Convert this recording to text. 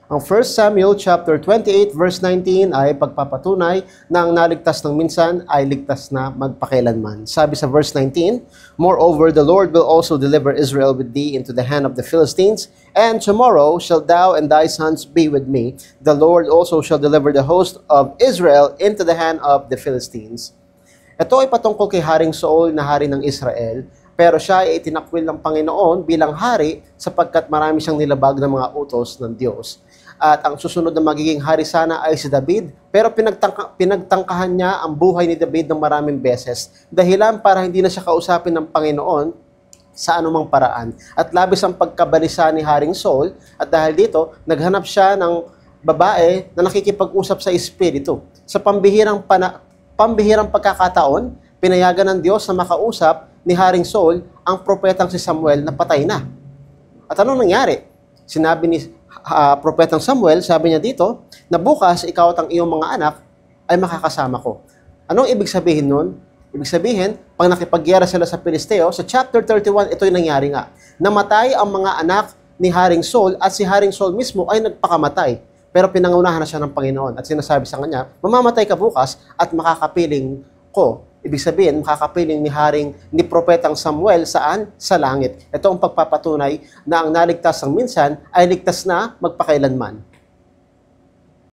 Ang 1 Samuel chapter 28 verse 19 ay pagpapatunay na ang naligtas ng minsan ay ligtas na magpakailanman. Sabi sa verse 19, "Moreover, the Lord will also deliver Israel with thee into the hand of the Philistines, and tomorrow shall thou and thy sons be with me. The Lord also shall deliver the host of Israel into the hand of the Philistines." Ito ay patungkol kay Haring Saul na hari ng Israel, pero siya ay itinakwil ng Panginoon bilang hari sapagkat marami siyang nilabag ng mga utos ng Diyos. At ang susunod na magiging hari sana ay si David, pero pinagtangkahan niya ang buhay ni David ng maraming beses, dahilan para hindi na siya kausapin ng Panginoon sa anumang paraan. At labis ang pagkabalisa ni Haring Saul, at dahil dito, naghanap siya ng babae na nakikipag-usap sa espiritu. Sa pambihirang pagkakataon, pinayagan ng Diyos na makausap ni Haring Saul ang propetang si Samuel na patay na. At anong nangyari? Sinabi ni propetang Samuel, sabi niya dito, na bukas ikaw at ang iyong mga anak ay makakasama ko. Anong ibig sabihin nun? Ibig sabihin, pag nakipagyera sila sa Pilisteo, sa chapter 31, ito'y nangyari nga. Namatay ang mga anak ni Haring Saul at si Haring Saul mismo ay nagpakamatay. Pero pinangunahan na siya ng Panginoon at sinasabi sa kanya, mamamatay ka bukas at makakapiling ko. Ibig sabihin, makakapiling ni propetang Samuel saan? Sa langit. Ito ang pagpapatunay na ang naligtas ng minsan ay ligtas na magpakailanman.